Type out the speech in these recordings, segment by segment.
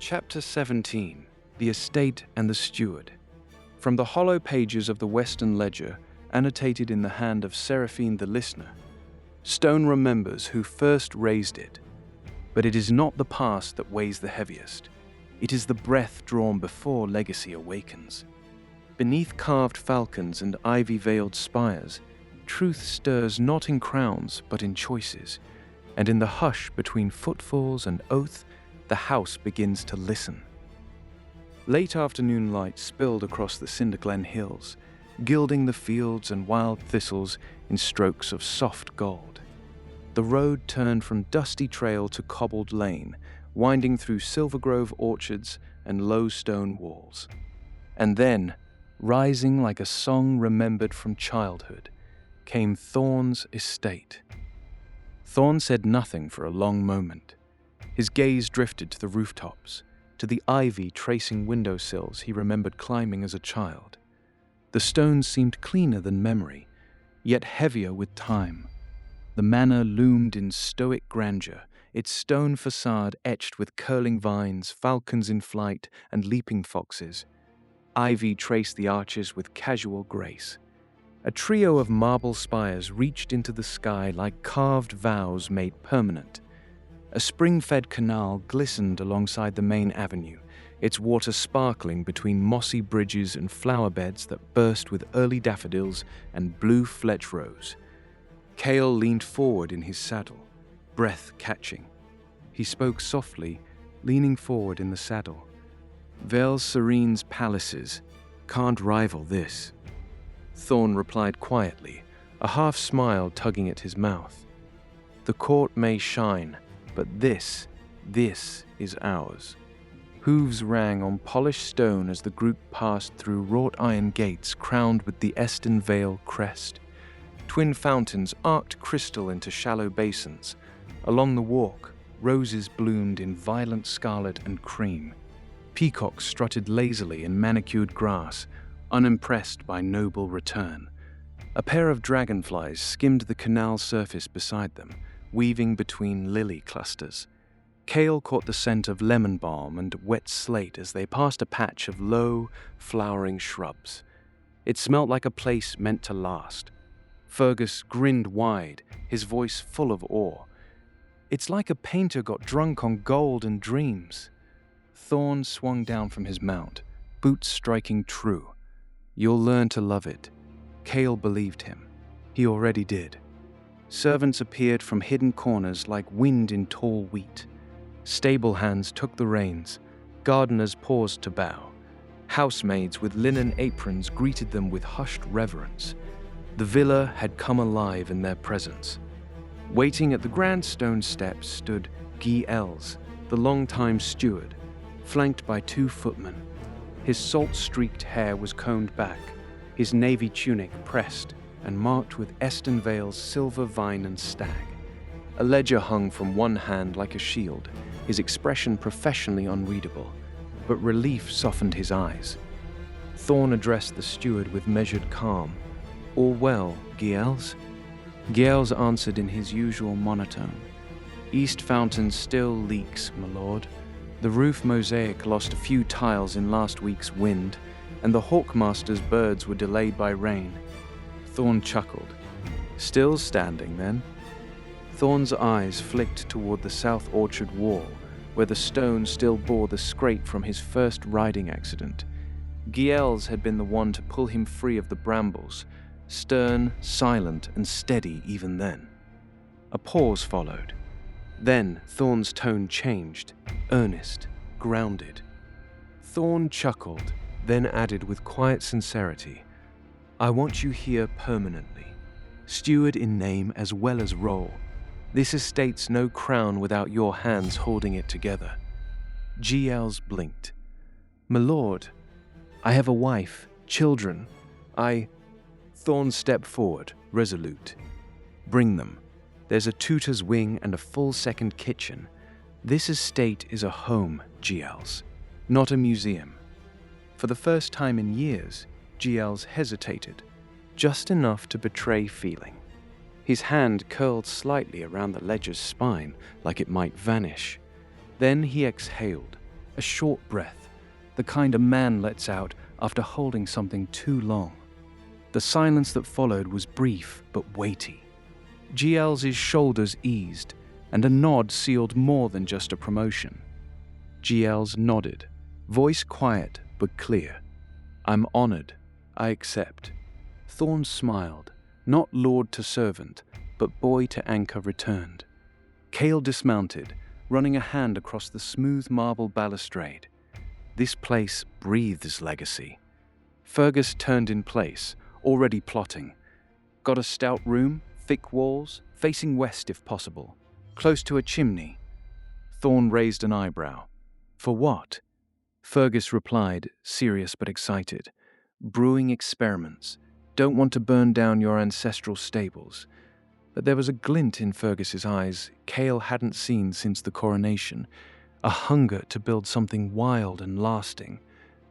Chapter 17. The Estate and the Steward. From the hollow pages of the Western Ledger, annotated in the hand of Seraphine the Listener, stone remembers who first raised it. But it is not the past that weighs the heaviest. It is the breath drawn before legacy awakens. Beneath carved falcons and ivy-veiled spires, truth stirs not in crowns but in choices, and in the hush between footfalls and oath, the house begins to listen. Late afternoon light spilled across the Cinderglen hills, gilding the fields and wild thistles in strokes of soft gold. The road turned from dusty trail to cobbled lane, winding through Silvergrove orchards and low stone walls. And then, rising like a song remembered from childhood, came Thorn's estate. Thorn said nothing for a long moment. His gaze drifted to the rooftops, to the ivy tracing windowsills he remembered climbing as a child. The stones seemed cleaner than memory, yet heavier with time. The manor loomed in stoic grandeur, its stone facade etched with curling vines, falcons in flight, and leaping foxes. Ivy traced the arches with casual grace. A trio of marble spires reached into the sky like carved vows made permanent. A spring-fed canal glistened alongside the main avenue, its water sparkling between mossy bridges and flower beds that burst with early daffodils and blue fletch rose. Kael leaned forward in his saddle, breath catching. He spoke softly, leaning forward in the saddle. "Vale Serene's palaces can't rival this." Thorn replied quietly, a half smile tugging at his mouth. "The court may shine, but this is ours." Hooves rang on polished stone as the group passed through wrought iron gates crowned with the Ashen Vale crest. Twin fountains arced crystal into shallow basins. Along the walk, roses bloomed in violent scarlet and cream. Peacocks strutted lazily in manicured grass, unimpressed by noble return. A pair of dragonflies skimmed the canal surface beside them, weaving between lily clusters. Kael caught the scent of lemon balm and wet slate as they passed a patch of low, flowering shrubs. It smelt like a place meant to last. Fergus grinned wide, his voice full of awe. "It's like a painter got drunk on gold and dreams." Thorn swung down from his mount, boots striking true. "You'll learn to love it." Kael believed him. He already did. Servants appeared from hidden corners like wind in tall wheat. Stable hands took the reins. Gardeners paused to bow. Housemaids with linen aprons greeted them with hushed reverence. The villa had come alive in their presence. Waiting at the grand stone steps stood Kael, the longtime steward, flanked by two footmen. His salt-streaked hair was combed back, his navy tunic pressed and marked with Ashen Vale's silver vine and stag. A ledger hung from one hand like a shield, his expression professionally unreadable, but relief softened his eyes. Thorn addressed the steward with measured calm. "All well, Kael?" Kael answered in his usual monotone. "East fountain still leaks, my lord. The roof mosaic lost a few tiles in last week's wind, and the Hawkmaster's birds were delayed by rain." Thorn chuckled. "Still standing, then?" Thorn's eyes flicked toward the south orchard wall, where the stone still bore the scrape from his first riding accident. Kael's had been the one to pull him free of the brambles, stern, silent, and steady even then. A pause followed. Then Thorn's tone changed, earnest, grounded. Thorn chuckled, then added with quiet sincerity, "I want you here permanently, steward in name as well as role. This estate's no crown without your hands holding it together." Kael blinked. "My lord, I have a wife, children. Thorn stepped forward, resolute. "Bring them. There's a tutor's wing and a full second kitchen. This estate is a home, Kael, not a museum." For the first time in years, Kael hesitated, just enough to betray feeling. His hand curled slightly around the ledger's spine, like it might vanish. Then he exhaled, a short breath, the kind a man lets out after holding something too long. The silence that followed was brief but weighty. GL's shoulders eased, and a nod sealed more than just a promotion. GL's nodded, voice quiet but clear. "I'm honored. I accept." Thorn smiled, not lord to servant, but boy to anchor returned. Kael dismounted, running a hand across the smooth marble balustrade. This place breathes legacy. Fergus turned in place, already plotting. Got a stout room, thick walls, facing west if possible, close to a chimney. Thorn raised an eyebrow. "For what?" Fergus replied, serious but excited. "Brewing experiments. Don't want to burn down your ancestral stables." But there was a glint in Fergus's eyes Kael hadn't seen since the coronation, a hunger to build something wild and lasting.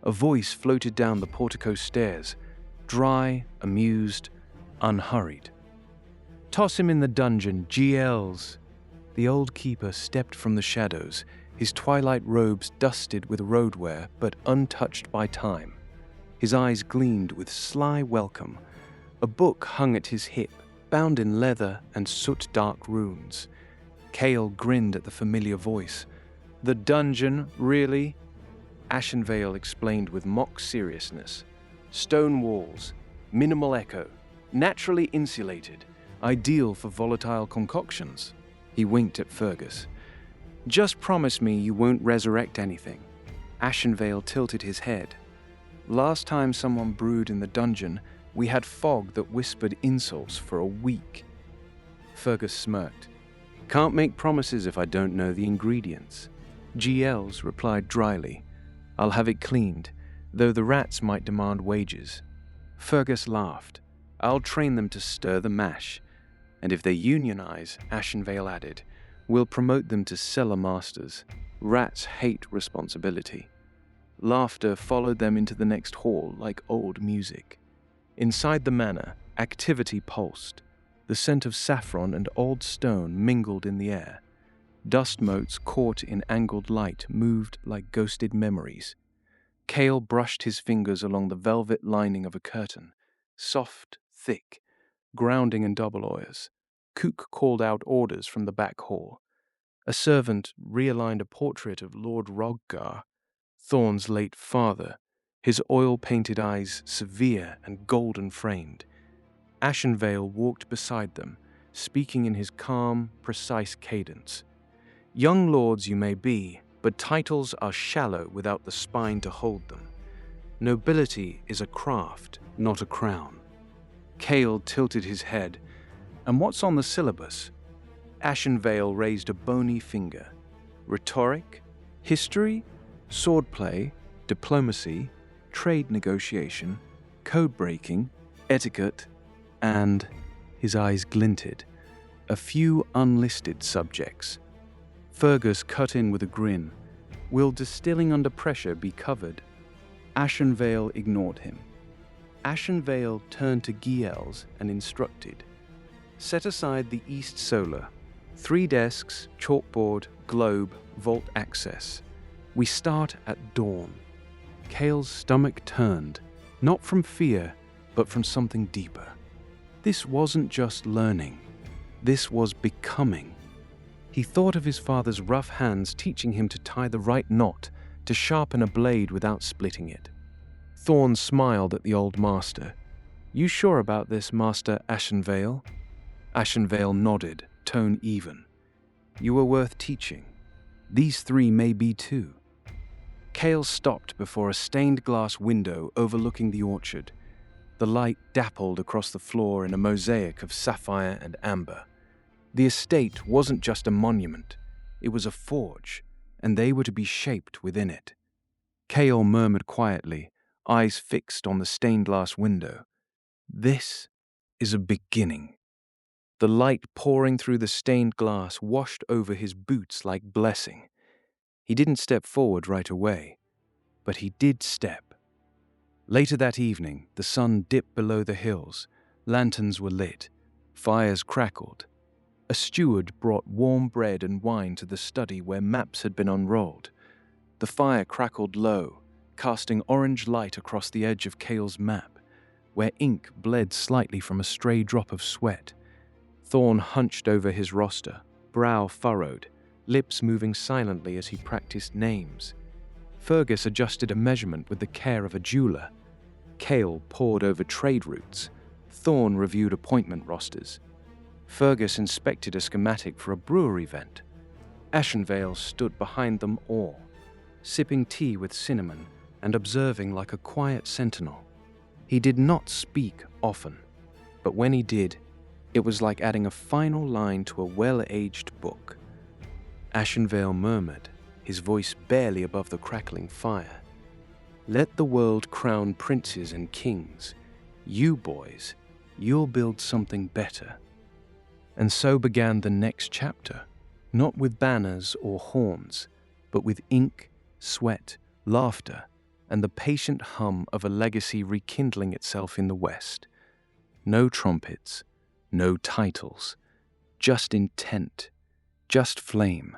A voice floated down the portico stairs, dry, amused, unhurried. "Toss him in the dungeon, GL's." The old keeper stepped from the shadows, his twilight robes dusted with road wear but untouched by time. His eyes gleamed with sly welcome. A book hung at his hip, bound in leather and soot-dark runes. Kael grinned at the familiar voice. "The dungeon, really?" Ashen explained with mock seriousness. "Stone walls, minimal echo, naturally insulated, ideal for volatile concoctions." He winked at Fergus. "Just promise me you won't resurrect anything." Ashen tilted his head. "Last time someone brewed in the dungeon, we had fog that whispered insults for a week." Fergus smirked. "Can't make promises if I don't know the ingredients." GL's replied dryly. "I'll have it cleaned, though the rats might demand wages." Fergus laughed. "I'll train them to stir the mash. And if they unionize," Ashen added, "we'll promote them to cellar masters. Rats hate responsibility." Laughter followed them into the next hall like old music. Inside the manor, activity pulsed. The scent of saffron and old stone mingled in the air. Dust motes caught in angled light moved like ghosted memories. Kael brushed his fingers along the velvet lining of a curtain, soft, thick, grounding in double oars. Cook called out orders from the back hall. A servant realigned a portrait of Lord Roggar, Thorn's late father, his oil-painted eyes severe and golden-framed. Ashen walked beside them, speaking in his calm, precise cadence. "Young lords you may be, but titles are shallow without the spine to hold them. Nobility is a craft, not a crown." Kael tilted his head. "And what's on the syllabus?" Ashen raised a bony finger. "Rhetoric? History? Swordplay? Diplomacy? Trade negotiation? Code-breaking? Etiquette? And," his eyes glinted, "a few unlisted subjects." Fergus cut in with a grin. "Will distilling under pressure be covered?" Ashen ignored him. Ashen turned to GL's and instructed. "Set aside the east solar. 3 desks, chalkboard, globe, vault access. We start at dawn." Kael's stomach turned, not from fear, but from something deeper. This wasn't just learning. This was becoming. He thought of his father's rough hands teaching him to tie the right knot, to sharpen a blade without splitting it. Thorn smiled at the old master. "You sure about this, Master Ashen Ashen nodded, tone even. "You were worth teaching. These 3 may be too." Kael stopped before a stained glass window overlooking the orchard. The light dappled across the floor in a mosaic of sapphire and amber. The estate wasn't just a monument, it was a forge, and they were to be shaped within it. Kael murmured quietly, eyes fixed on the stained glass window. "This is a beginning." The light pouring through the stained glass washed over his boots like blessing. He didn't step forward right away, but he did step. Later that evening, the sun dipped below the hills, lanterns were lit, fires crackled. A steward brought warm bread and wine to the study where maps had been unrolled. The fire crackled low, casting orange light across the edge of Kael's map, where ink bled slightly from a stray drop of sweat. Thorn hunched over his roster, brow furrowed, lips moving silently as he practiced names. Fergus adjusted a measurement with the care of a jeweler. Kael pored over trade routes. Thorn reviewed appointment rosters. Fergus inspected a schematic for a brewery vent. Ashen Tales stood behind them all, sipping tea with cinnamon and observing like a quiet sentinel. He did not speak often, but when he did, it was like adding a final line to a well-aged book. Ashen Vale murmured, his voice barely above the crackling fire. "Let the world crown princes and kings. You boys, you'll build something better." And so began the next chapter, not with banners or horns, but with ink, sweat, laughter, and the patient hum of a legacy rekindling itself in the West. No trumpets, no titles, just intent, just flame,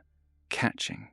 catching,